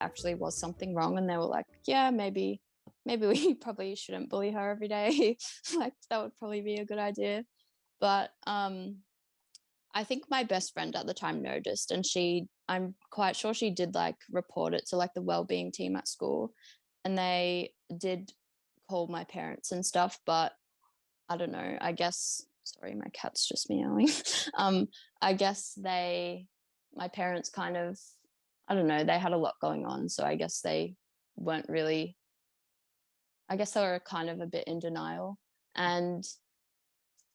actually was something wrong, and they were like, yeah, maybe we probably shouldn't bully her every day. Like that would probably be a good idea. But I think my best friend at the time noticed, and I'm quite sure she did like report it to like the well-being team at school, and they did call my parents and stuff. But I don't know, I guess, sorry, my cat's just meowing. I guess my parents kind of, I don't know, they had a lot going on, so I guess they weren't really, I guess they were kind of a bit in denial. And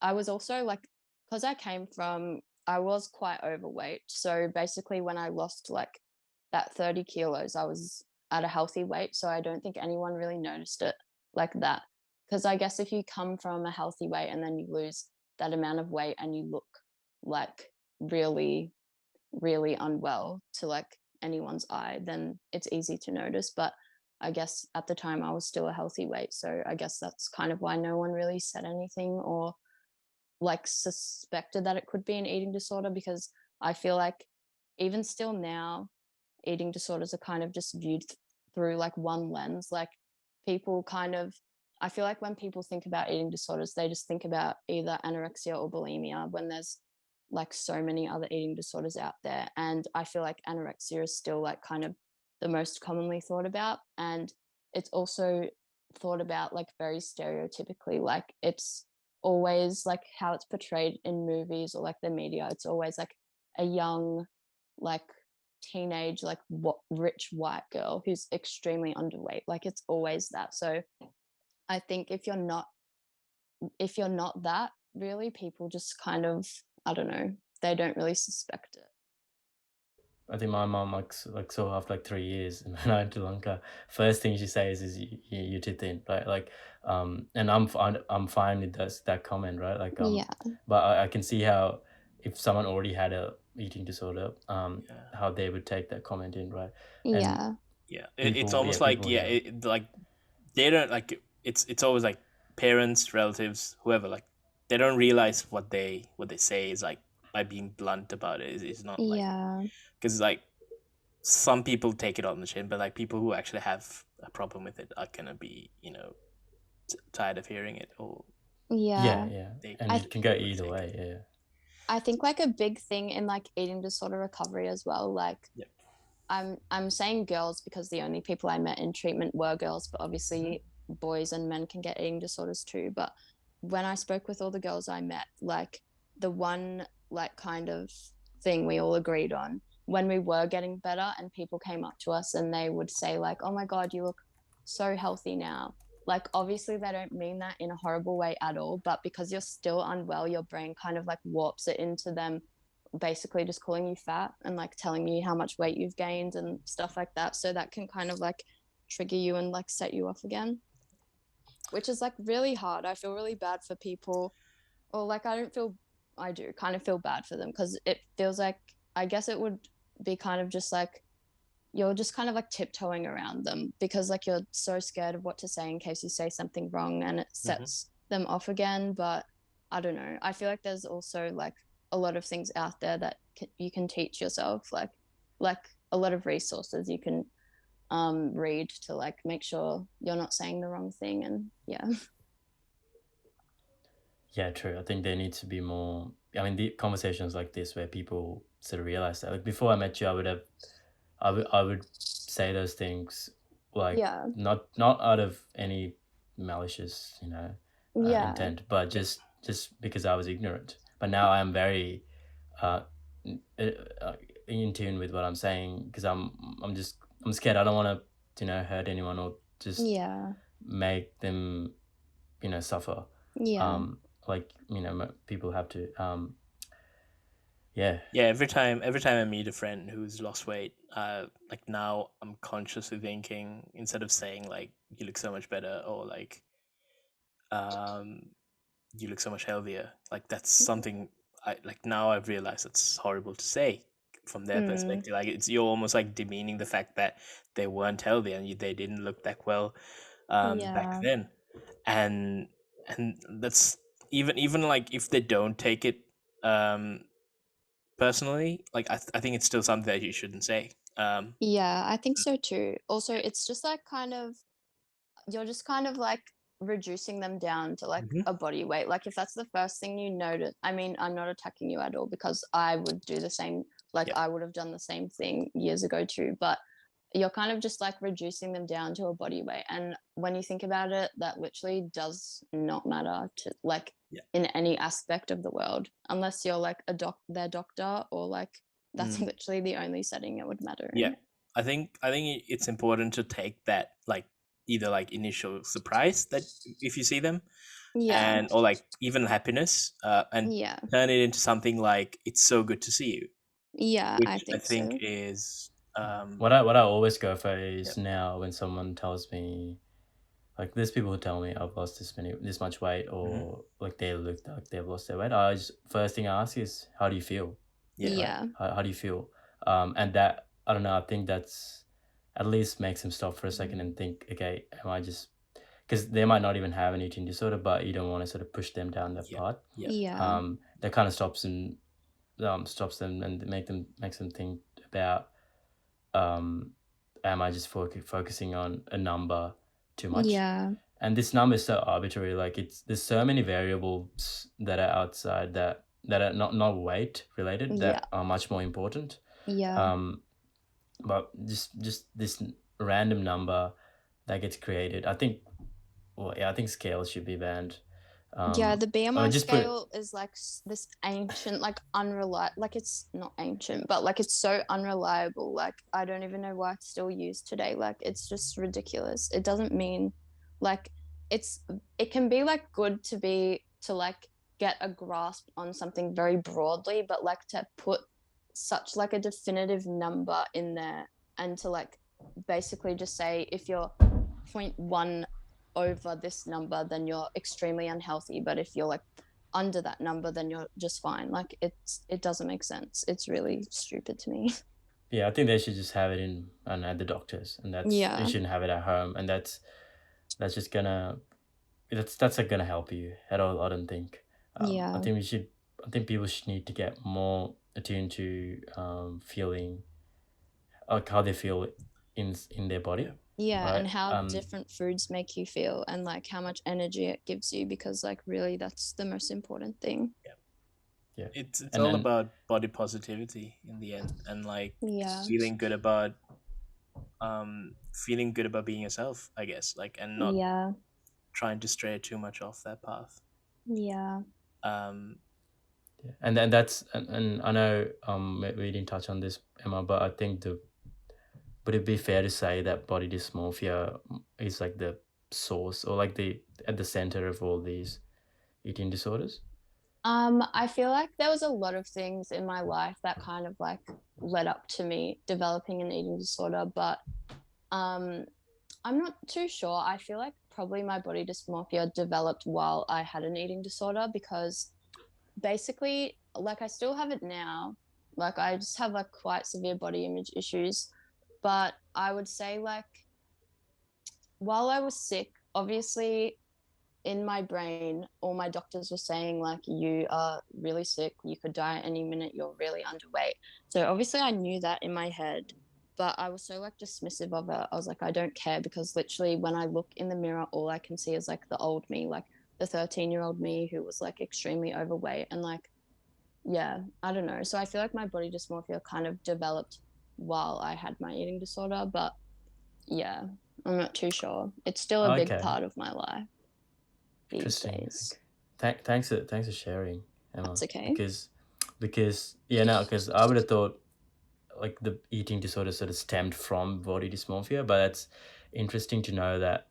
I was also like, because I was quite overweight. So basically, when I lost like that 30 kilos, I was at a healthy weight. So I don't think anyone really noticed it like that. Because I guess if you come from a healthy weight and then you lose that amount of weight and you look like really, really unwell to like anyone's eye, then it's easy to notice. But I guess at the time I was still a healthy weight. So I guess that's kind of why no one really said anything or like suspected that it could be an eating disorder, because I feel like even still now, eating disorders are kind of just viewed through like one lens. Like people kind of, I feel like when people think about eating disorders, they just think about either anorexia or bulimia when there's like so many other eating disorders out there. And I feel like anorexia is still like kind of the most commonly thought about. And it's also thought about like very stereotypically, like it's always like how it's portrayed in movies or like the media. It's always like a young, like teenage, like rich white girl who's extremely underweight. Like it's always that. So I think if you're not that, really, people just kind of, I don't know, they don't really suspect it. I think my mom like saw after like 3 years when I went to Lanka. First thing she says is you're too thin, right? Like, and I'm fine with that comment, right? Like, Yeah. but I can see how if someone already had a eating disorder, Yeah. how they would take that comment in, right? And Yeah. Yeah, it's people, yeah, almost like, people yeah, here, like they don't like, it's always like parents, relatives, whoever, like they don't realize what they say is like, by being blunt about it, is not like, Yeah. because like some people take it on the chin, but like people who actually have a problem with it are gonna be, tired of hearing it, or yeah, Yeah. yeah, they and I it can go either overthink way, it. yeah. I think like a big thing in like eating disorder recovery as well, like Yeah. I'm saying girls because the only people I met in treatment were girls, but Hmm. obviously boys and men can get eating disorders too. But when I spoke with all the girls I met, like the one like kind of thing we all agreed on when we were getting better and people came up to us and they would say like, "Oh my God, you look so healthy now." Like obviously they don't mean that in a horrible way at all, but because you're still unwell, your brain kind of like warps it into them basically just calling you fat and like telling you how much weight you've gained and stuff like that. So that can kind of like trigger you and like set you off again, which is like really hard. I feel really bad for people, or like I do kind of feel bad for them because it feels like, I guess it would be kind of just like you're just kind of like tiptoeing around them because like you're so scared of what to say in case you say something wrong and it Hmm. sets them off again. But I don't know. I feel like there's also like a lot of things out there that you can teach yourself, like a lot of resources you can read to like make sure you're not saying the wrong thing. And yeah. Yeah, true. I think there needs to be more. I mean, the conversations like this where people sort of realize that. Like before I met you, I would say those things like Yeah. not out of any malicious, Yeah. intent, but Yeah. just because I was ignorant. But now I'm very uh, n- in tune with what I'm saying because I'm scared. I don't want to hurt anyone or just Yeah. make them suffer. Yeah. Like people have to. Yeah, Yeah, every time I meet a friend who's lost weight, like now I'm consciously thinking, instead of saying like you look so much better, or like um you look so much healthier, like that's something I like, now I've realized it's horrible to say from their Mm, perspective. Like it's, you're almost like demeaning the fact that they weren't healthy and they didn't look that well back yeah. then. And and that's, even like if they don't take it um personally, like I think it's still something that you shouldn't say. Yeah, I think so too. Also, it's just like you're just kind of like reducing them down to like Mhm. a body weight. Like if that's the first thing you notice, I mean, I'm not attacking you at all because I would do the same, like Yeah. I would have done the same thing years ago too, but you're kind of just like reducing them down to a body weight. And when you think about it, that literally does not matter to like Yeah. in any aspect of the world, unless you're like their doctor or like that's Mm. literally the only setting it would matter Yeah. in. I think it's important to take that like either like initial surprise that if you see them, Yeah. and or like even happiness, and Yeah. turn it into something like it's so good to see you, Yeah, I which I think think so. is What I always go for yeah. is now when someone tells me, like there's people who tell me I've lost this much weight, Mhm. or like they look like they've lost their weight. I just first thing I ask is, how do you feel? Yeah. Right? Yeah. How do you feel? And that, I don't know, I think that's at least makes them stop for a second and think, okay, am I just, because they might not even have an eating disorder, but you don't want to sort of push them down that Yeah. path. Yeah. Yeah. That kind of stops them and makes them think about, am I just focusing on a number too much? Yeah. And this number is so arbitrary. Like there's so many variables that are outside that are not weight related, Yeah. that are much more important. Yeah. Um, but just this random number that gets created. I think, well, yeah, I think scales should be banned. Yeah, the Or BMI just put it. scale is like this ancient, like unreliable, like it's not ancient, but like it's so unreliable. Like I don't even know why it's still used today. Like it's just ridiculous. It doesn't mean like it's it can be like good to like get a grasp on something very broadly, but like to put such like a definitive number in there and to like basically just say if you're 0.1 over this number, then you're extremely unhealthy. But if you're like under that number, then you're just fine. Like it doesn't make sense. It's really stupid to me. Yeah, I think they should just have it in and at the doctors, and they Yeah. shouldn't have it at home, and that's just gonna that's not gonna help you at all. I don't think. I Yeah. think we should. I think people should need to get more attuned to feeling, like how they feel in their Yeah. body, Yeah. right? And how different foods make you feel and like how much energy it gives you, because like really that's the most important thing. Yeah, It's and all then about body positivity in the end, and like Yeah. feeling good about feeling good about being yourself, I guess, like, and not Yeah. trying to stray too much off that path. Yeah. Um, yeah. And then that's and I know we didn't touch on this, Emma, but I think would it be fair to say that body dysmorphia is like the source, or like the at the center of all these eating disorders? I feel like there was a lot of things in my life that kind of like led up to me developing an eating disorder, but um I'm not too sure. I feel like probably my body dysmorphia developed while I had an eating disorder because basically, like, I still have it now. Like, I just have like quite severe body image issues. But I would say, like, while I was sick, obviously, in my brain, all my doctors were saying, like, you are really sick. You could die at any minute. You're really underweight. So obviously, I knew that in my head, but I was so like dismissive of it. I was like, I don't care, because literally, when I look in the mirror, all I can see is like the old me, like the 13-year-old me who was like extremely overweight. And like, yeah, I don't know. So I feel like my body dysmorphia kind of developed while I had my eating disorder, but yeah, I'm not too sure. It's still a big Okay, part of my life these interesting. days. Thanks for sharing, Emma. That's okay. Because yeah, no, because I would have thought like the eating disorder sort of stemmed from body dysmorphia, but that's interesting to know that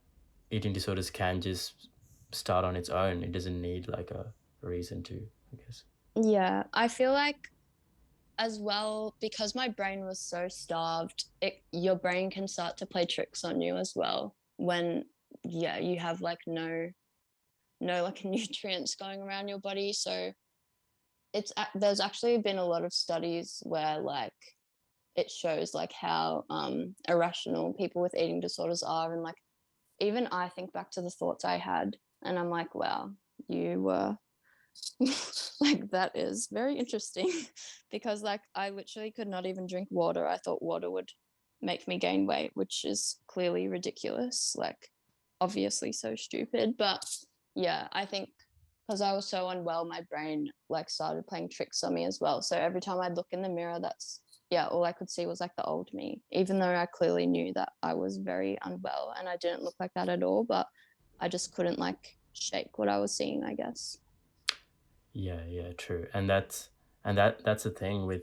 eating disorders can just start on its own. It doesn't need like a reason to, I guess. Yeah, I feel like as well, because my brain was so starved, your brain can start to play tricks on you as well when yeah, you have like no like nutrients going around your body. So there's actually been a lot of studies where like it shows like how irrational people with eating disorders are, and like even I think back to the thoughts I had and I'm like, wow, you were like that is very interesting because like I literally could not even drink water. I thought water would make me gain weight, which is clearly ridiculous, like obviously so stupid. But yeah, I think because I was so unwell, my brain like started playing tricks on me as well. So every time I'd look in the mirror, that's yeah, all I could see was like the old me, even though I clearly knew that I was very unwell and I didn't look like that at all. But I just couldn't like shake what I was seeing, I guess. Yeah, yeah, true. And that's the thing with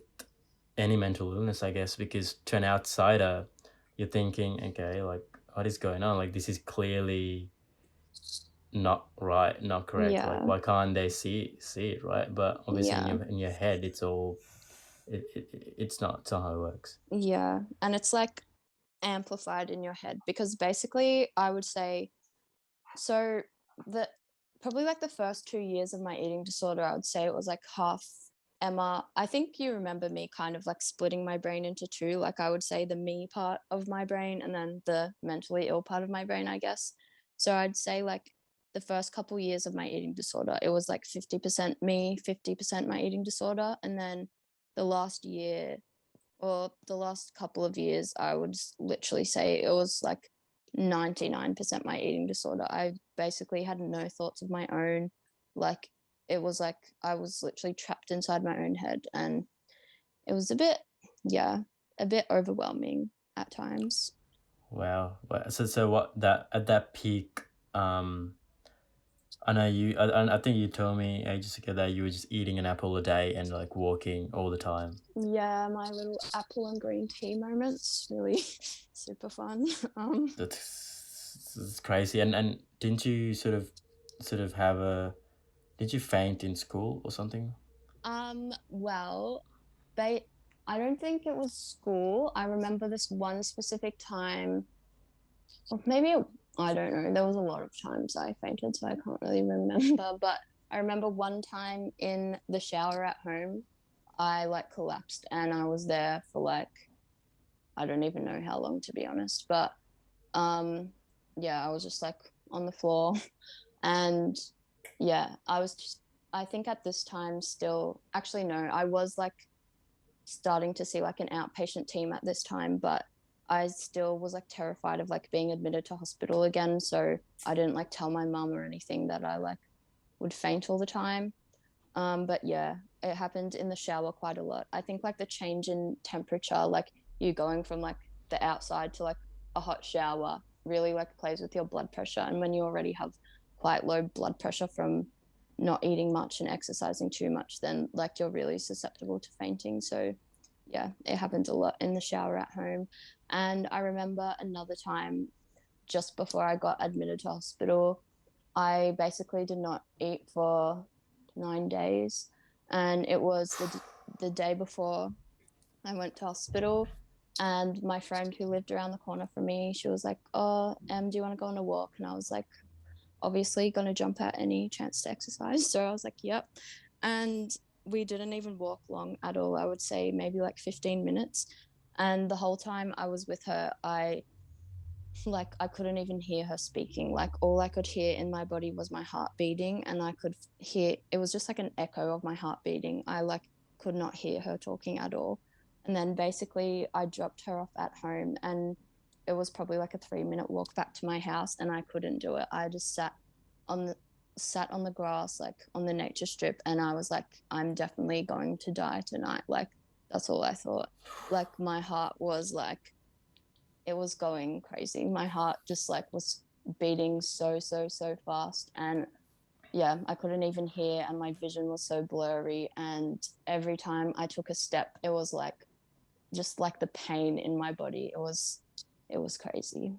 any mental illness, I guess, because to an outsider, you're thinking, okay, like what is going on? Like this is clearly not right, not correct. Like Yeah, why can't they see it, right? But obviously yeah, in your head, it's all it's not how it works. yeah. And it's like amplified in your head because basically I would say so the probably like the first 2 years of my eating disorder, I would say it was like half Emma. I think you remember me kind of like splitting my brain into two. Like I would say the me part of my brain and then the mentally ill part of my brain, I guess. So I'd say like the first couple years of my eating disorder, it was like 50% me, 50% my eating disorder. And then the last year or the last couple of years, I would literally say it was like 99% my eating disorder. I basically had no thoughts of my own. Like, it was like I was literally trapped inside my own head. And it was a bit, yeah, a bit overwhelming at times. Wow. So what that at that peak, I know I think you told me ages ago that you were just eating an apple a day and like walking all the time. Yeah, my little apple and green tea moments, really super fun. That's crazy. And didn't you sort of have a did you faint in school or something? Well, they, I don't think it was school. I remember this one specific time, or maybe I don't know. There was a lot of times I fainted, so I can't really remember. But I remember one time in the shower at home, I like collapsed, and I was there for like I don't even know how long to be honest. But um, yeah, I was just like on the floor, and yeah, I was just. I think at this time still, actually no, I was like starting to see like an outpatient team at this time, but I still was like terrified of like being admitted to hospital again. So I didn't like tell my mum or anything that I like would faint all the time. But yeah, it happened in the shower quite a lot. I think like the change in temperature, like you going from like the outside to like a hot shower really like plays with your blood pressure. And when you already have quite low blood pressure from not eating much and exercising too much, then like you're really susceptible to fainting. So yeah, it happened a lot in the shower at home. And I remember another time just before I got admitted to hospital, I basically did not eat for 9 days. And it was the day before I went to hospital. And my friend who lived around the corner from me, she was like, "Oh, do you want to go on a walk?" And I was like, obviously going to jump at any chance to exercise. So I was like, yep. And we didn't even walk long at all. I would say maybe like 15 minutes. And the whole time I was with her, I couldn't even hear her speaking. Like all I could hear in my body was my heart beating, and I could hear it was just like an echo of my heart beating. I like could not hear her talking at all. And then basically I dropped her off at home, and it was probably like a 3 minute walk back to my house, and I couldn't do it. I just on the sat on the grass, like on the nature strip, and I was like, I'm definitely going to die tonight. Like that's all I thought. Like my heart was like it was going crazy. My heart just like was beating so fast, and yeah, I couldn't even hear, and my vision was so blurry, and every time I took a step it was like just like the pain in my body. It was crazy.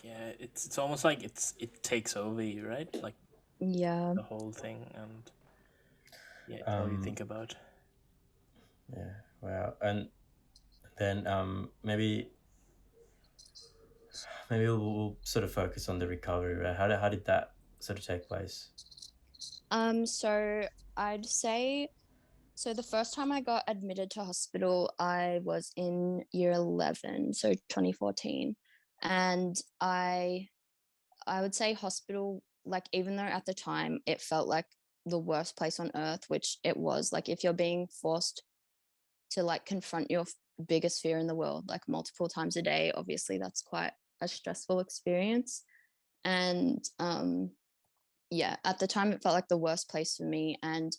Yeah, it's almost like it takes over you, right? Like Yeah. the whole thing, and yeah, it's all you Um, think about. yeah, wow. And then maybe we'll sort of focus on the recovery, right? How did that sort of take place? So I'd say so the first time I got admitted to hospital, I was in year 11, so 2014. And I would say hospital, like even though at the time it felt like the worst place on earth, which it was. Like, if you're being forced to like confront your biggest fear in the world like multiple times a day, obviously that's quite a stressful experience. And yeah, at the time it felt like the worst place for me. And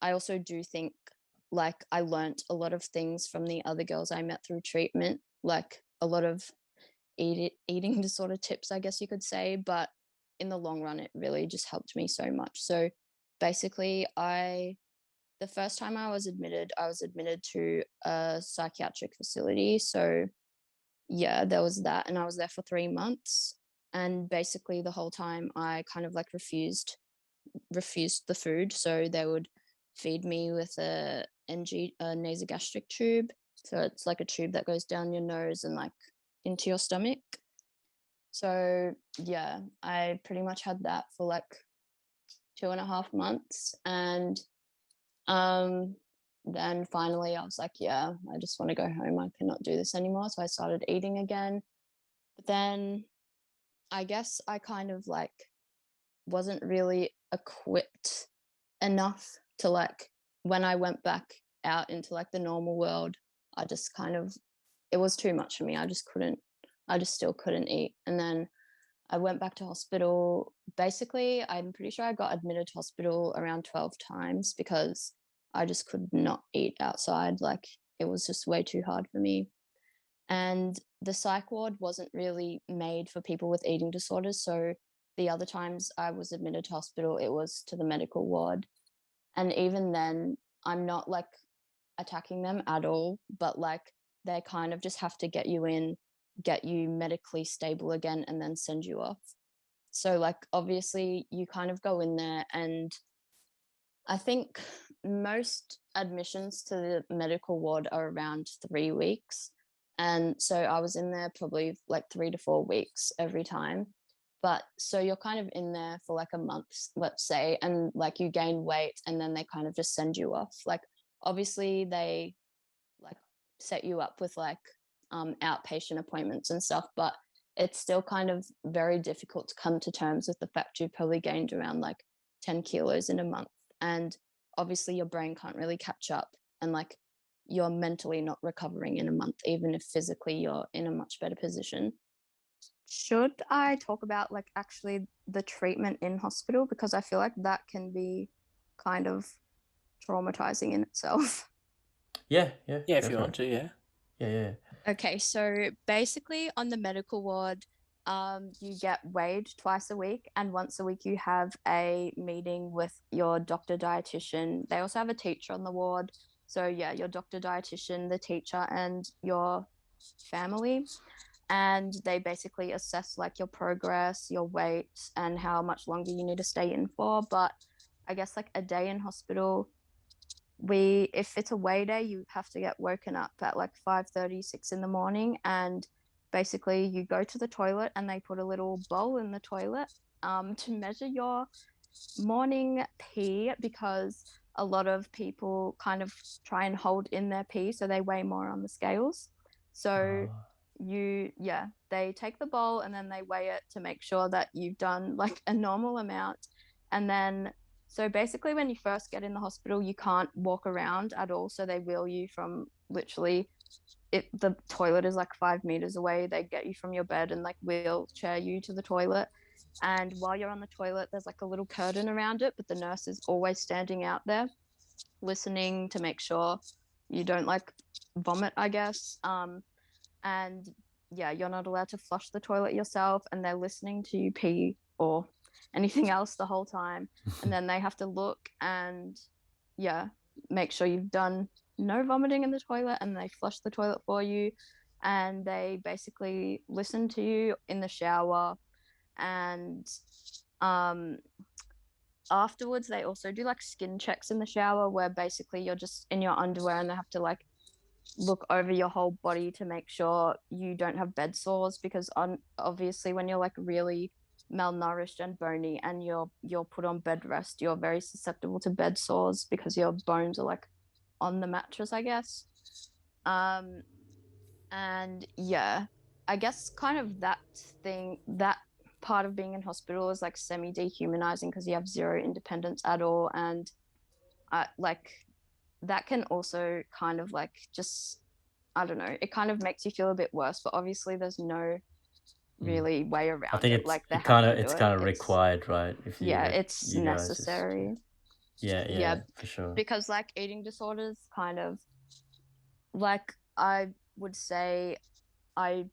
I also do think like I learnt a lot of things from the other girls I met through treatment, like a lot of eating disorder tips, I guess you could say. But in the long run, it really just helped me so much. So basically, the first time I was admitted to a psychiatric facility. So yeah, there was that, and I was there for 3 months. And basically, the whole time I kind of like refused the food. So they would feed me with a nasogastric tube. So it's like a tube that goes down your nose and like into your stomach. So yeah, I pretty much had that for like 2.5 months. And then finally I was like, yeah, I just want to go home. I cannot do this anymore. So I started eating again. But then I guess I kind of like wasn't really equipped enough to like, when I went back out into like the normal world, I just kind of, it was too much for me. I just still couldn't eat. And then I went back to hospital. Basically, I'm pretty sure I got admitted to hospital around 12 times because I just could not eat outside. Like, it was just way too hard for me. And the psych ward wasn't really made for people with eating disorders. So the other times I was admitted to hospital, it was to the medical ward. And even then, I'm not like attacking them at all, but like they kind of just have to get you in, get you medically stable again, and then send you off. So like obviously you kind of go in there, and I think most admissions to the medical ward are around 3 weeks. And so I was in there probably like 3 to 4 weeks every time. But so you're kind of in there for like a month, let's say, and like you gain weight and then they kind of just send you off. Like obviously they like set you up with like outpatient appointments and stuff, but it's still kind of very difficult to come to terms with the fact you've probably gained around like 10 kilos in a month. And obviously your brain can't really catch up, and like you're mentally not recovering in a month, even if physically you're in a much better position. Should I talk about like actually the treatment in hospital? Because I feel like that can be kind of traumatizing in itself. Yeah, Yeah, go if you for want it. to, yeah. Yeah. Okay, so basically on the medical ward, you get weighed twice a week, and once a week you have a meeting with your doctor dietitian. They also have a teacher on the ward. So yeah, your doctor dietitian, the teacher, and your family. And they basically assess like your progress, your weight, and how much longer you need to stay in for. But I guess like a day in hospital, if it's a way day, you have to get woken up at like 5:36 in the morning, and basically you go to the toilet and they put a little bowl in the toilet to measure your morning pee, because a lot of people kind of try and hold in their pee so they weigh more on the scales. So they take the bowl and then they weigh it to make sure that you've done like a normal amount. And then so basically when you first get in the hospital, you can't walk around at all, so they wheel you from literally, the toilet is like 5 meters away. They get you from your bed and like wheelchair you to the toilet. And while you're on the toilet, there's like a little curtain around it, but the nurse is always standing out there listening to make sure you don't like vomit, I guess. And yeah, you're not allowed to flush the toilet yourself, and they're listening to you pee or anything else the whole time. And then they have to look and make sure you've done no vomiting in the toilet, and they flush the toilet for you. And they basically listen to you in the shower. And afterwards they also do like skin checks in the shower, where basically you're just in your underwear and they have to like look over your whole body to make sure you don't have bed sores, because obviously when you're like really malnourished and bony and you're put on bed rest, you're very susceptible to bed sores because your bones are like on the mattress, I guess. And yeah, I guess kind of that part of being in hospital is like semi-dehumanizing because you have zero independence at all, and like that can also kind of like just, I don't know, it kind of makes you feel a bit worse, but obviously there's no really way I around think it. it's Like they it have kind to of do it's it. kind of It's required, right? If you yeah, like, it's you guys just necessary. yeah, Yeah, for sure. because like eating disorders kind of like I would say I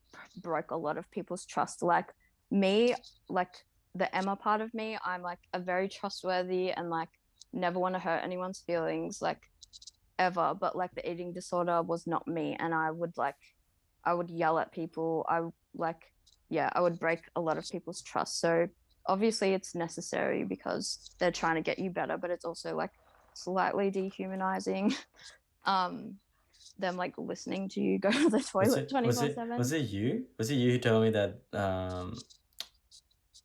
broke a lot of people's trust. Like me, like the Emma part of me, I'm like a very trustworthy and like never want to hurt anyone's feelings, like ever. But like the eating disorder was not me, and I would yell at people. I would break a lot of people's trust. So obviously it's necessary because they're trying to get you better, but it's also like slightly dehumanizing. um them like listening to you go to the Was toilet it 24/7. you? Was it you who told me that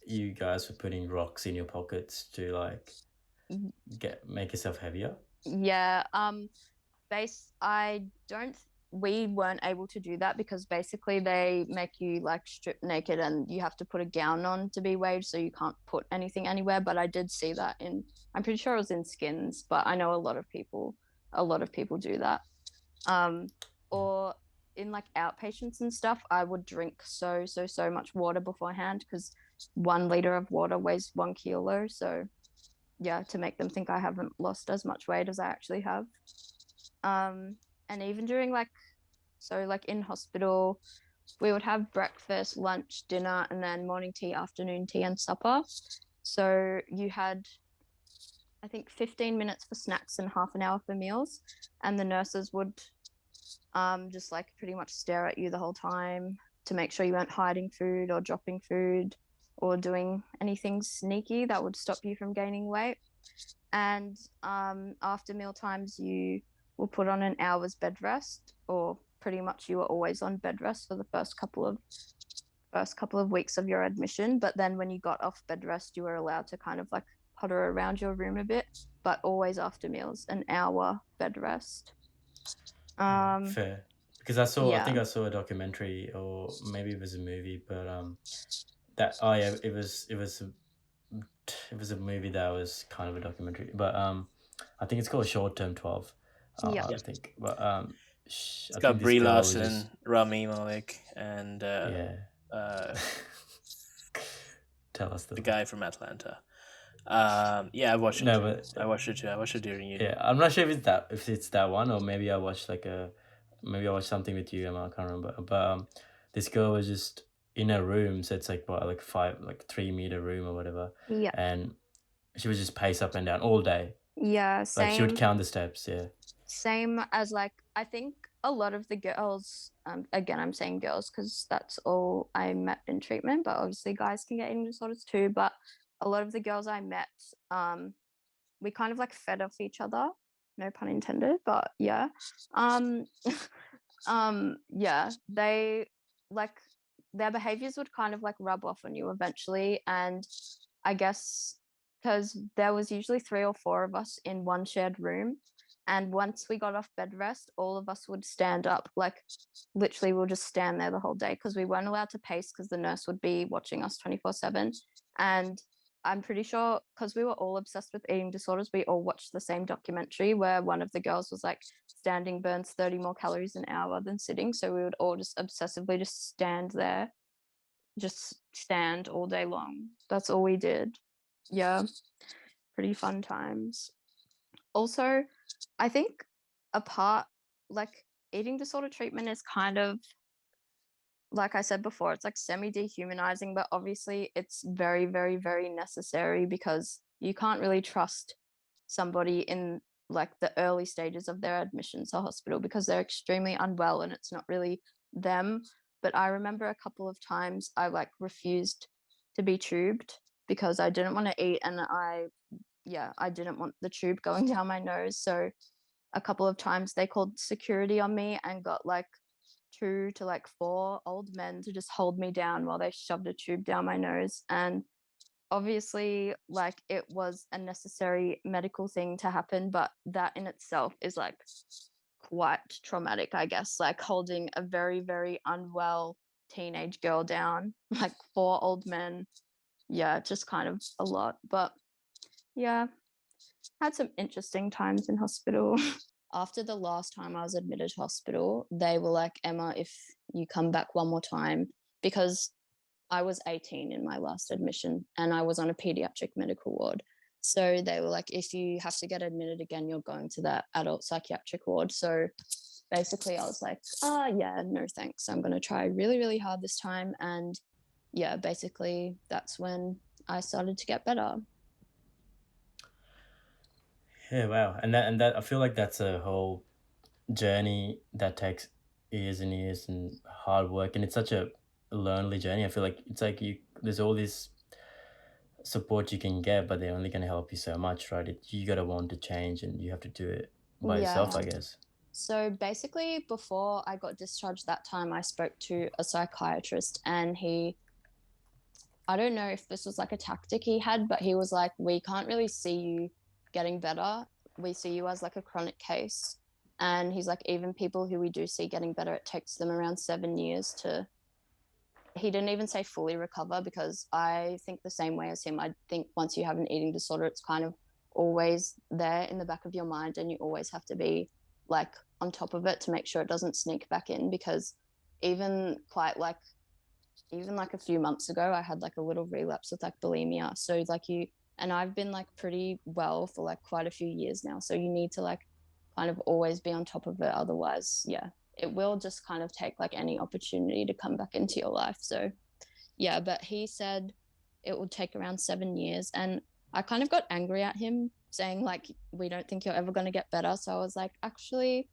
you guys were putting rocks in your pockets to like make yourself heavier? Yeah, I don't, we weren't able to do that because basically they make you like strip naked and you have to put a gown on to be weighed, so you can't put anything anywhere. But I did see that in, I'm pretty sure it was in Skins, but I know a lot of people do that. Or in like outpatients and stuff, I would drink so much water beforehand because 1 liter of water weighs 1 kilo. So yeah, to make them think I haven't lost as much weight as I actually have. And even during like, so like in hospital, we would have breakfast, lunch, dinner, and then morning tea, afternoon tea, and supper. So you had, I think, 15 minutes for snacks and half an hour for meals, and the nurses would just like pretty much stare at you the whole time to make sure you weren't hiding food or dropping food or doing anything sneaky that would stop you from gaining weight. And after meal times, you will put on an hour's bed rest, or pretty much you were always on bed rest for the first couple of weeks of your admission. But then when you got off bed rest, you were allowed to kind of like potter around your room a bit, but always after meals, an hour bed rest. Fair. Because I think Yeah. I saw a documentary, or maybe it was a movie, but that oh yeah, it was a movie that was kind of a documentary, but I think it's called Short Term 12. Yeah. I think, but It's I think got this Brie girl was just Larson, Rami Malek, and yeah. Tell us the guy from Atlanta. Yeah, I watched it. No, Too. but I watched it too. I watched it during uni. yeah, I'm not sure if it's that one, or maybe I watched maybe I watched something with you, Emma. I can't remember. But this girl was just in a room, so it's like what, like 3 meter room or whatever, Yeah. and she would just pace up and down all day. Yeah. Like she would Same. count the steps. Yeah. Same as like, I think a lot of the girls, again, I'm saying girls because that's all I met in treatment, but obviously guys can get eating disorders too. But a lot of the girls I met, we kind of like fed off each other, no pun intended, but yeah. um yeah, they like, their behaviors would kind of like rub off on you eventually. And I guess because there was usually 3 or 4 of us in one shared room, and once we got off bed rest, all of us would stand up, like literally we'll just stand there the whole day because we weren't allowed to pace because the nurse would be watching us 24/7. And I'm pretty sure because we were all obsessed with eating disorders, we all watched the same documentary where one of the girls was like, standing burns 30 more calories an hour than sitting. So we would all just obsessively just stand there, just stand all day long. That's all we did. Yeah, pretty fun times. Also, I think apart, like eating disorder treatment is kind of, like I said before, it's like semi dehumanizing, but obviously it's very, very, very necessary because you can't really trust somebody in like the early stages of their admission to hospital because they're extremely unwell and it's not really them. But I remember a couple of times I like refused to be tubed because I didn't want to eat, and I didn't want the tube going down my nose. So a couple of times they called security on me and got like 2 to like 4 old men to just hold me down while they shoved a tube down my nose. And obviously, like, it was a necessary medical thing to happen, but that in itself is like quite traumatic, I guess, like holding a very, very unwell teenage girl down, like 4 old men yeah, just kind of a lot. But yeah, had some interesting times in hospital. After the last time I was admitted to hospital, they were like, Emma, if you come back one more time, because I was 18 in my last admission and I was on a pediatric medical ward. So they were like, if you have to get admitted again, you're going to that adult psychiatric ward. So basically, I was like, yeah, no thanks. I'm going to try really, really hard this time. And yeah, basically, that's when I started to get better. Yeah, wow. And that I feel like that's a whole journey that takes years and years and hard work, and it's such a lonely journey. I feel like it's like there's all this support you can get, but they're only going to help you so much, right? You got to want to change, and you have to do it by yourself, Yeah. I guess. So basically, before I got discharged that time, I spoke to a psychiatrist, and I don't know if this was like a tactic he had, but he was like, we can't really see you getting better. We see you as like a chronic case. And he's like, even people who we do see getting better, it takes them around 7 years to, he didn't even say fully recover, because I think the same way as him. I think once you have an eating disorder, it's kind of always there in the back of your mind, and you always have to be like on top of it to make sure it doesn't sneak back in, because even quite like even like a few months ago, I had like a little relapse with like bulimia. So like and I've been like pretty well for like quite a few years now. So you need to like kind of always be on top of it. Otherwise, yeah, it will just kind of take like any opportunity to come back into your life. So yeah, but he said it would take around 7 years. And I kind of got angry at him saying like, we don't think you're ever going to get better. So I was like, actually,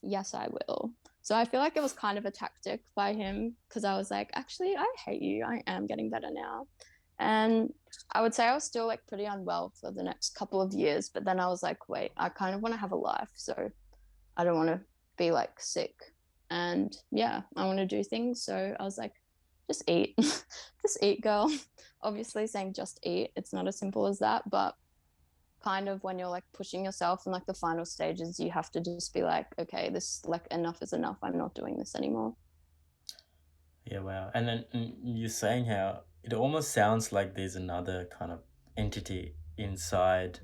yes, I will. So I feel like it was kind of a tactic by him, because I was like, actually, I hate you. I am getting better now. And I would say I was still like pretty unwell for the next couple of years. But then I was like, wait, I kind of want to have a life. So I don't want to be like sick. And yeah, I want to do things. So I was like, just eat, just eat, girl. Obviously, saying just eat, it's not as simple as that. But kind of when you're like pushing yourself in like the final stages, you have to just be like, okay, this like enough is enough. I'm not doing this anymore. Yeah, wow. And then you're saying how it almost sounds like there's another kind of entity inside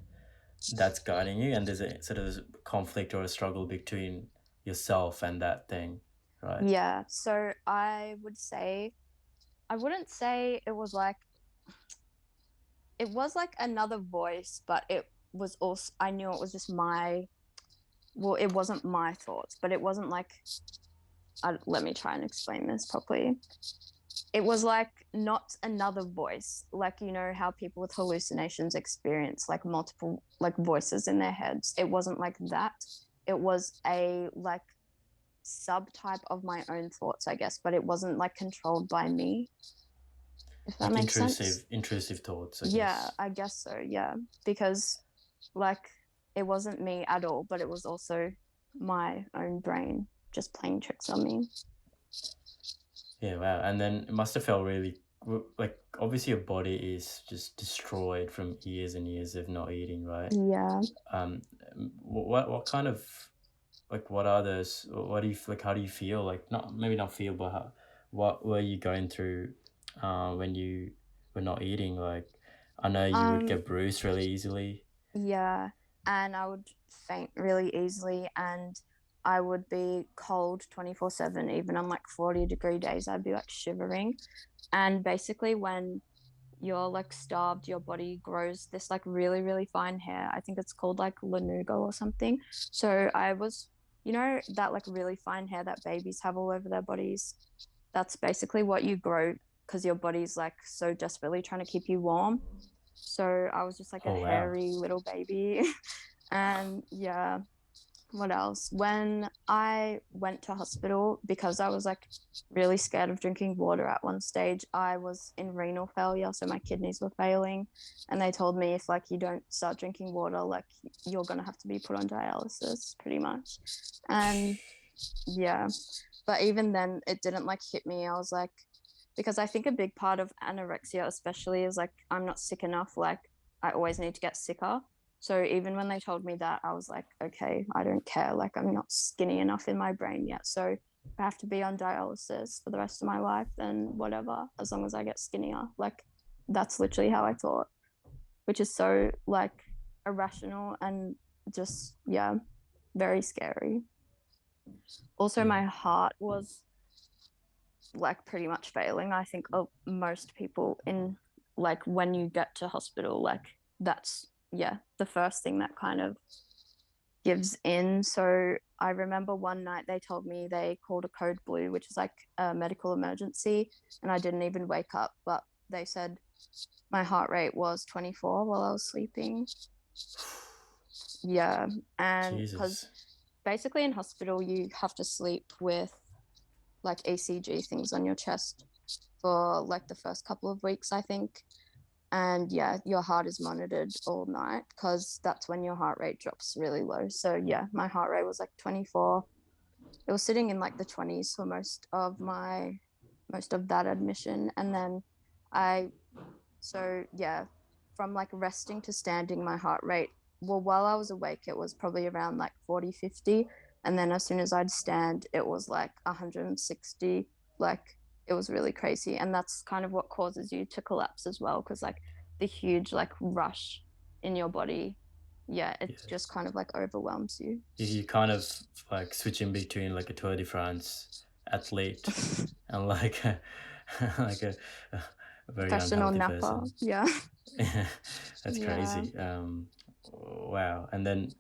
that's guiding you, and there's a sort of conflict or a struggle between yourself and that thing, right? Yeah. So I wouldn't say it was like another voice, but it was also, I knew it was just it wasn't my thoughts, but it wasn't like, let me try and explain this properly. It was like not another voice, like, you know how people with hallucinations experience like multiple like voices in their heads. It wasn't like that. It was a like subtype of my own thoughts, I guess, but it wasn't like controlled by me, if that Like makes sense. intrusive thoughts, I Yeah, guess. I guess so. Yeah, because like it wasn't me at all, but it was also my own brain just playing tricks on me. Yeah, wow. And then it must have felt really like obviously your body is just destroyed from years and years of not eating, right? Yeah. Um, what kind of like what are those? What do you like? How do you feel? Like not maybe not feel, but what were you going through, when you were not eating? Like I know you would Um, get bruised really easily. yeah, and I would faint really easily, and I would be cold 24/7. Even on like 40-degree days, I'd be like shivering. And basically, when you're like starved, your body grows this like really, really fine hair. I think it's called like lanugo or something. So I was, that like really fine hair that babies have all over their bodies. That's basically what you grow, because your body's like so desperately trying to keep you warm. So I was just like a Oh wow. hairy little baby. And yeah, what else? When I went to hospital, because I was like really scared of drinking water at one stage, I was in renal failure. So my kidneys were failing. And they told me if like you don't start drinking water, like you're going to have to be put on dialysis pretty much. And yeah, but even then it didn't like hit me. I was like, because I think a big part of anorexia especially is like I'm not sick enough, like I always need to get sicker. So even when they told me that, I was like, okay, I don't care, like I'm not skinny enough in my brain yet. So if I have to be on dialysis for the rest of my life, then whatever, as long as I get skinnier. Like that's literally how I thought, which is so like irrational and just, yeah, very scary. Also, Yeah. my heart was like pretty much failing. I think most people in like when you get to hospital, like that's, yeah, the first thing that kind of gives in. So I remember one night they told me they called a code blue, which is like a medical emergency, and I didn't even wake up, but they said my heart rate was 24 while I was sleeping. Yeah, and because Jesus. basically in hospital you have to sleep with like ECG things on your chest for like the first couple of weeks, I think. And yeah, your heart is monitored all night because that's when your heart rate drops really low. So yeah, my heart rate was like 24. It was sitting in like the 20s for most of that admission. And then I so yeah, from like resting to standing, my heart rate, well, while I was awake, it was probably around like 40, 50. And then as soon as I'd stand, it was like 160. Like it was really crazy. And that's kind of what causes you to collapse as well. Cause like the huge like rush in your body, yeah, it Yeah. just kind of like overwhelms you. You kind of like switching between like a Tour de France athlete and like like a very Professional unhealthy napper. person. Yeah. That's Yeah. crazy. Wow. And then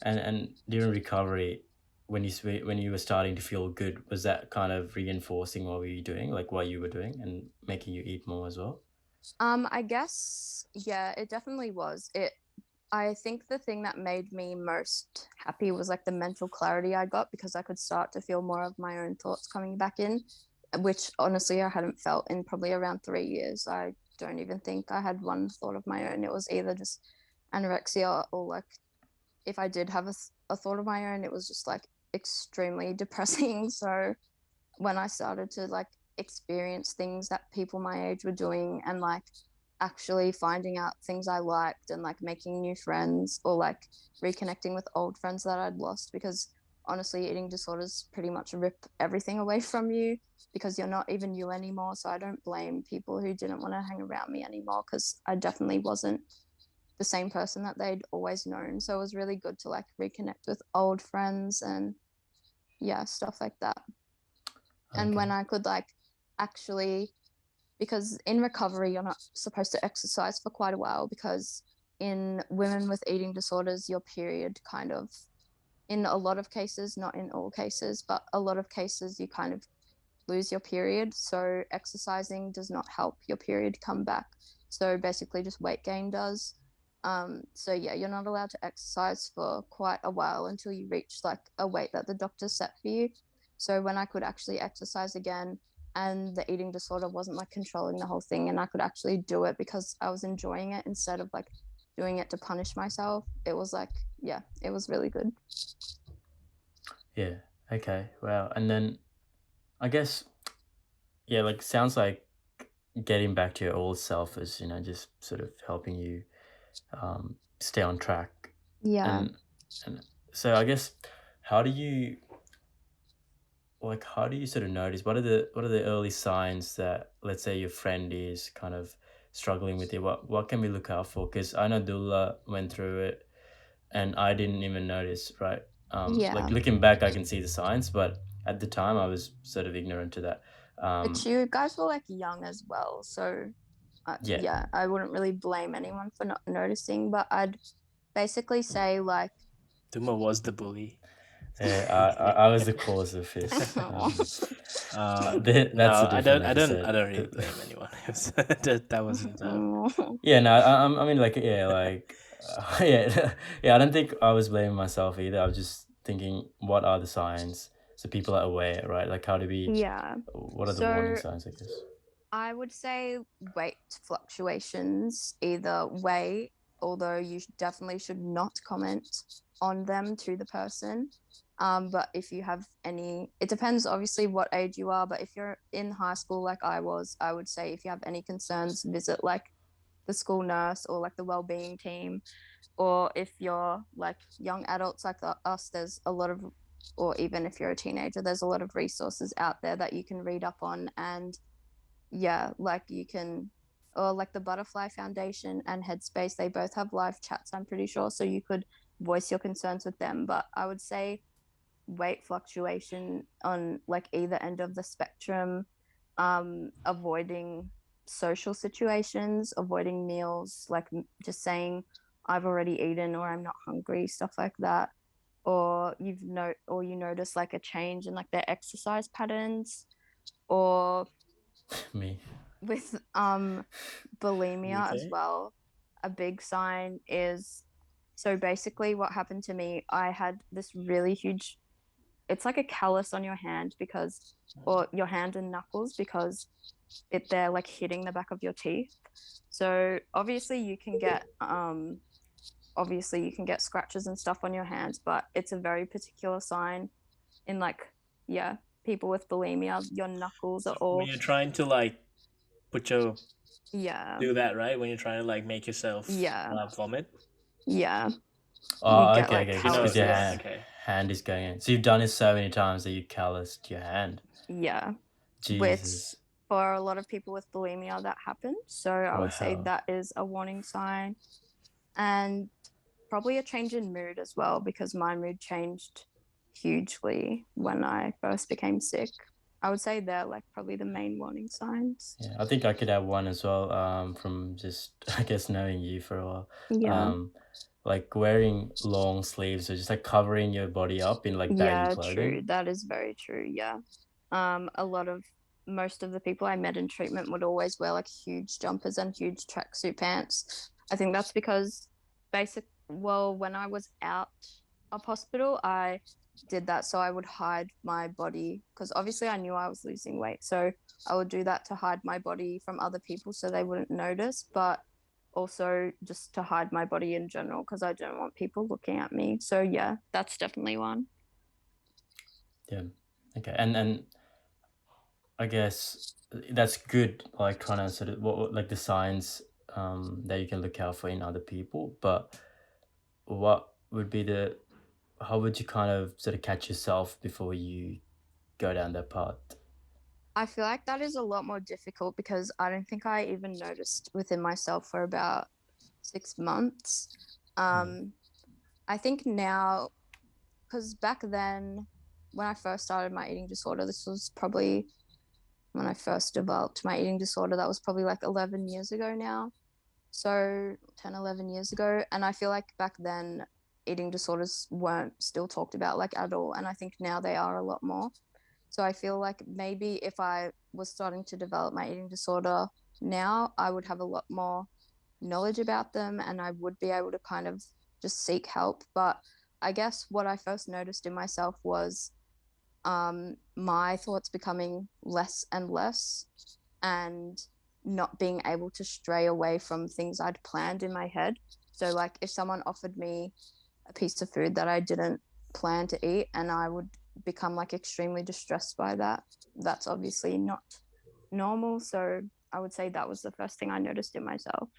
and during recovery, when you were starting to feel good, was that kind of reinforcing what were you doing, like what you were doing, and making you eat more as well? I guess, yeah, it definitely was. I think the thing that made me most happy was like the mental clarity I got because I could start to feel more of my own thoughts coming back in, which honestly I hadn't felt in probably around 3 years. I don't even think I had one thought of my own. It was either just anorexia or like if I did have a thought of my own, it was just like extremely depressing. So when I started to like experience things that people my age were doing and like actually finding out things I liked and like making new friends or like reconnecting with old friends that I'd lost, because honestly eating disorders pretty much rip everything away from you because you're not even you anymore. So I don't blame people who didn't want to hang around me anymore because I definitely wasn't the same person that they'd always known. So it was really good to like reconnect with old friends and yeah, stuff like that. And when Okay. I could like actually, because in recovery you're not supposed to exercise for quite a while, because in women with eating disorders your period kind of, in a lot of cases, not in all cases, but a lot of cases you kind of lose your period, so exercising does not help your period come back. So basically just weight gain does. So yeah, you're not allowed to exercise for quite a while until you reach like a weight that the doctor set for you. So when I could actually exercise again and the eating disorder wasn't like controlling the whole thing and I could actually do it because I was enjoying it instead of like doing it to punish myself, it was like, yeah, it was really good. Yeah. Okay. Wow. And then I guess, yeah, like sounds like getting back to your old self is, just sort of helping you stay on track. Yeah. And so I guess, how do you how do you sort of notice, what are the early signs that, let's say, your friend is kind of struggling with it? What can we look out for? Because I know Dula went through it and I didn't even notice, right? Like Yeah. looking back, I can see the signs, but at the time I was sort of ignorant to that. But um you guys were like young as well. So, yeah. yeah, I wouldn't really blame anyone for not noticing, but I'd basically say, like, Duma was the bully. I was the cause of this. That's No, a different I don't. I episode. don't really blame anyone. That wasn't. Yeah, no, I mean, like, yeah, like, yeah, yeah. I don't think I was blaming myself either. I was just thinking, what are the signs so people are aware, right? Like, how do we? Yeah. What are the warning So signs? I guess. I would say weight fluctuations either way, although you definitely should not comment on them to the person. But if you have any, it depends obviously what age you are, but if you're in high school like I was, I would say if you have any concerns, visit like the school nurse or like the well-being team. Or if you're like young adults like us, there's a lot of, or even if you're a teenager, there's a lot of resources out there that you can read up on. And yeah, like you can or like the Butterfly Foundation and Headspace, they both have live chats, I'm pretty sure. So you could voice your concerns with them. But I would say weight fluctuation on like either end of the spectrum, avoiding social situations, avoiding meals, like just saying I've already eaten or I'm not hungry, stuff like that. Or you notice like a change in like their exercise patterns, or Me. with bulimia as Okay. well. A big sign is, so basically what happened to me, I had this really huge, it's like a callus on your hand because, or your hand and knuckles, because they're like hitting the back of your teeth. So obviously you can get scratches and stuff on your hands, but it's a very particular sign in like, yeah, people with bulimia. Your knuckles are So when all, you're trying to like put your yeah, do that, right? When you're trying to like make yourself yeah, vomit. yeah, you Oh, get okay, like okay. You know, Because your yeah, calluses. okay. hand is going in. So you've done it so many times that you calloused your hand. Yeah, Jesus. which for a lot of people with bulimia that happens. So I would say Wow. that is a warning sign. And probably a change in mood as well, because my mood changed hugely when I first became sick. I would say they're like probably the main warning signs. Yeah, I think I could add one as well. From just I guess knowing you for a while. Yeah. Like wearing long sleeves or just like covering your body up in like baggy Yeah, clothing. true. That is very true. Yeah. Most of the people I met in treatment would always wear like huge jumpers and huge tracksuit pants. I think that's because when I was out of hospital, I did that so I would hide my body, because obviously I knew I was losing weight. So I would do that to hide my body from other people so they wouldn't notice, but also just to hide my body in general because I don't want people looking at me. So yeah, that's definitely one. Yeah. Okay. And I guess that's good. Like trying to sort of what like the signs that you can look out for in other people. But what would be the how would you kind of sort of catch yourself before you go down that path? I feel like that is a lot more difficult because I don't think I even noticed within myself for about 6 months. I think now, because back then, when I first started my eating disorder, this was probably when I first developed my eating disorder, that was probably like 11 years ago now. So 10, 11 years ago. And I feel like back then, eating disorders weren't still talked about like at all. And I think now they are a lot more. So I feel like maybe if I was starting to develop my eating disorder now, I would have a lot more knowledge about them and I would be able to kind of just seek help. But I guess what I first noticed in myself was my thoughts becoming less and less, and not being able to stray away from things I'd planned in my head. So, like, if someone offered me a piece of food that I didn't plan to eat, and I would become like extremely distressed by that, that's obviously not normal. So, I would say that was the first thing I noticed in myself.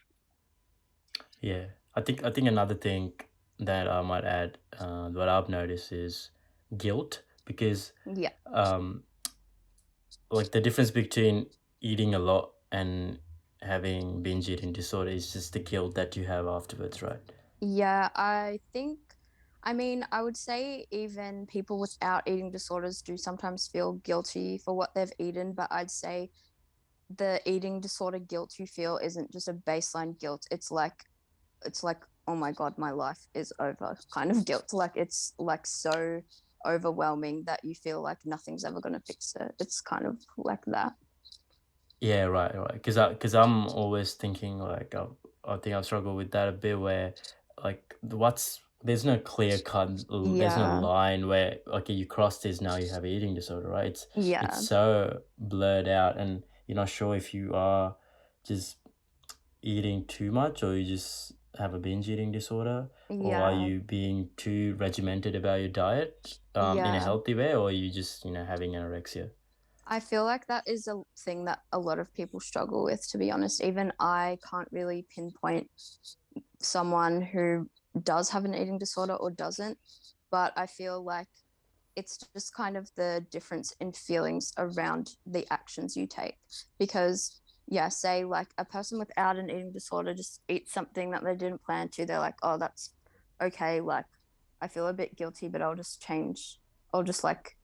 Yeah, I think another thing that I might add, what I've noticed is guilt because Yeah. um, like the difference between eating a lot and having binge eating disorder is just the guilt that you have afterwards, right? Yeah, I would say even people without eating disorders do sometimes feel guilty for what they've eaten, but I'd say the eating disorder guilt you feel isn't just a baseline guilt. It's like, oh my God, my life is over kind of guilt. Like it's like so overwhelming that you feel like nothing's ever gonna fix it. It's kind of like that. Yeah, right. Because I'm always thinking like I think I've struggled with that a bit where like there's no clear cut there's no Yeah, line where okay you cross this now you have eating disorder, right? It's yeah, so blurred out and you're not sure if you are just eating too much or you just have a binge eating disorder or are yeah, you being too regimented about your diet in a yeah. healthy way or are you just having anorexia? I feel like that is a thing that a lot of people struggle with, to be honest. Even I can't really pinpoint someone who does have an eating disorder or doesn't, but I feel like it's just kind of the difference in feelings around the actions you take, because say like a person without an eating disorder just eats something that they didn't plan to, they're like, oh, that's okay, like I feel a bit guilty, but I'll just like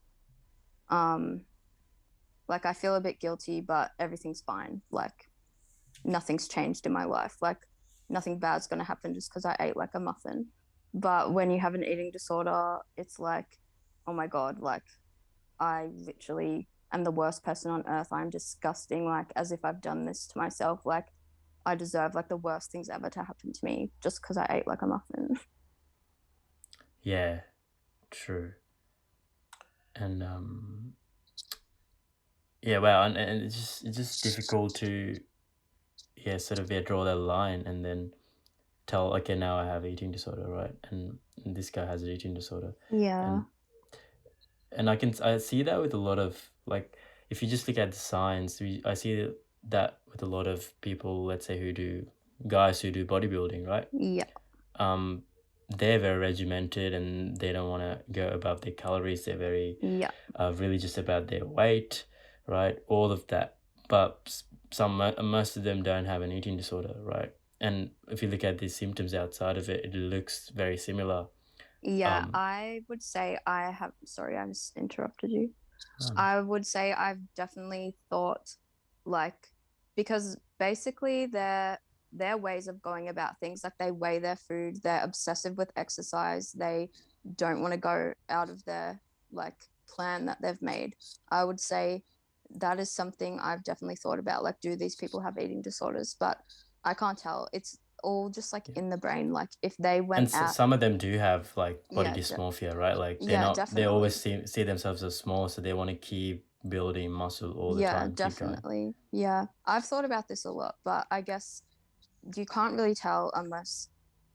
I feel a bit guilty, but everything's fine, like nothing's changed in my life, like nothing bad's going to happen just because I ate like a muffin. But when you have an eating disorder, it's like, oh my god, like I literally am the worst person on earth, I'm disgusting, like as if I've done this to myself, like I deserve like the worst things ever to happen to me just because I ate like a muffin. Yeah, true. And yeah, wow, and it's just difficult to sort of draw that line and then tell, okay, now I have eating disorder, right? And this guy has an eating disorder. Yeah. And I see that with a lot of, like, if you just look at the signs, I see that with a lot of people, let's say guys who do bodybuilding, right? Yeah. They're very regimented and they don't want to go above their calories. They're very really just about their weight, right? All of that. But most of them don't have an eating disorder, right? And if you look at the symptoms outside of it, it looks very similar. Yeah, I would say sorry, I just interrupted you. I would say I've definitely thought, like, because basically their ways of going about things, like they weigh their food, they're obsessive with exercise, they don't want to go out of their like plan that they've made. I would say that is something I've definitely thought about, like, do these people have eating disorders? But I can't tell. It's all just like in the brain. Like if they went out, some of them do have like body dysmorphia, right? Like they definitely. always see themselves as small, so they want to keep building muscle all the time. Definitely. Yeah, I've thought about this a lot, but I guess you can't really tell unless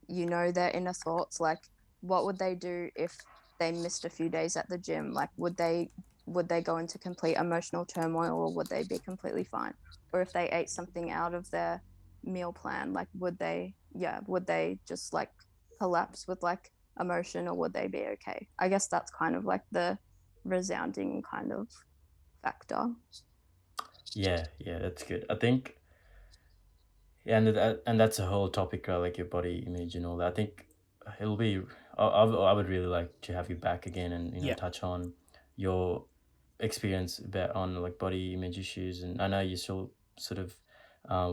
you know their inner thoughts. Like, what would they do if they missed a few days at the gym? Like, would they go into complete emotional turmoil, or would they be completely fine? Or if they ate something out of their meal plan, like would they just like collapse with like emotion, or would they be okay? I guess that's kind of like the resounding kind of factor. Yeah, that's good. I think, and that's a whole topic, right? Like your body image and all that. I think it'll be. I would really like to have you back again and touch on your experience about on like body image issues, and I know you're still sort of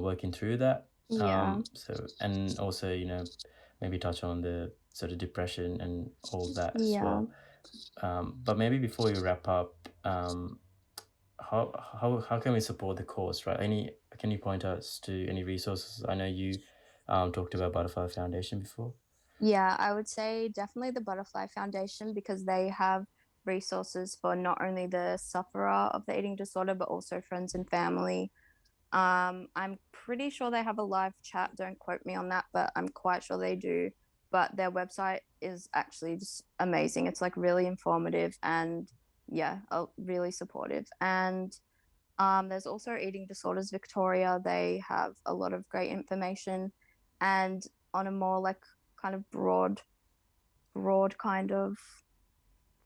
working through that. So, and also maybe touch on the sort of depression and all that as well. But maybe before we wrap up, how can we support the cause, right? Can you point us to any resources? I know you talked about Butterfly Foundation before. Yeah, I would say definitely the Butterfly Foundation, because they have resources for not only the sufferer of the eating disorder, but also friends and family. I'm pretty sure they have a live chat. Don't quote me on that, but I'm quite sure they do. But their website is actually just amazing. It's like really informative and really supportive. And there's also Eating Disorders Victoria. They have a lot of great information, and on a more like kind of broad kind of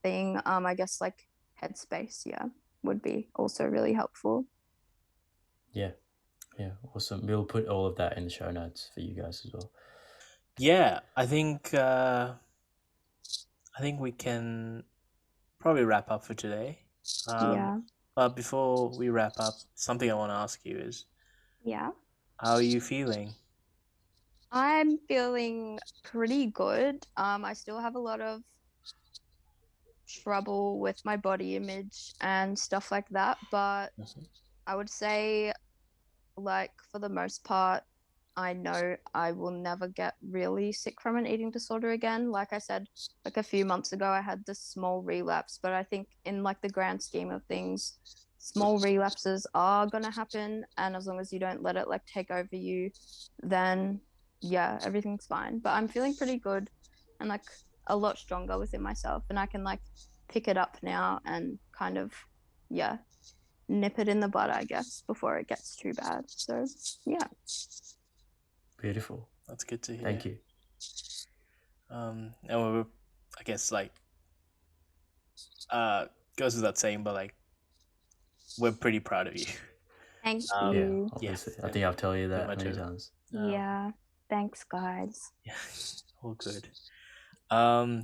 thing, I guess like Headspace, would be also really helpful. Yeah, awesome. We'll put all of that in the show notes for you guys as well. Yeah, I think we can probably wrap up for today. But before we wrap up, something I want to ask you is, how are you feeling? I'm feeling pretty good. I still have a lot of trouble with my body image and stuff like that, but I would say, like, for the most part, I know I will never get really sick from an eating disorder again. Like I said, like a few months ago, I had this small relapse, but I think in like the grand scheme of things, small relapses are gonna happen, and as long as you don't let it like take over you, then everything's fine. But I'm feeling pretty good and like a lot stronger within myself, and I can like pick it up now and kind of nip it in the bud, I guess, before it gets too bad. So yeah. Beautiful. That's good to hear. Thank you. And I guess like goes without saying, but like we're pretty proud of you. Thank Yeah, you. obviously. I think I've told you that much many of- times. Yeah. Thanks, guys. Yeah, all good.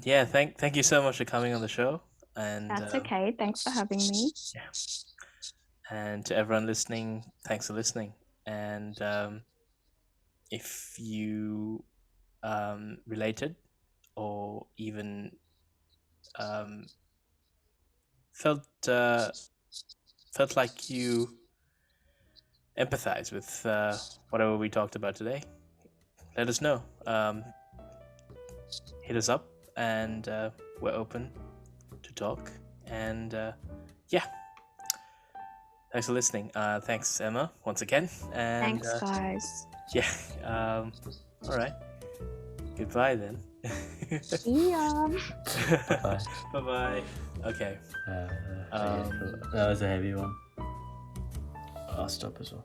Yeah, thank you so much for coming on the show, and That's okay. Thanks for having me. yeah, and to everyone listening, thanks for listening. And if you related or even felt like you empathize with whatever we talked about today, let us know. Hit us up, and we're open to talk. And yeah, thanks for listening. Thanks, Emma, once again. And Thanks, guys. yeah, all right. Goodbye then. See ya. Bye. Bye. Okay. That was a heavy one. I'll stop as well.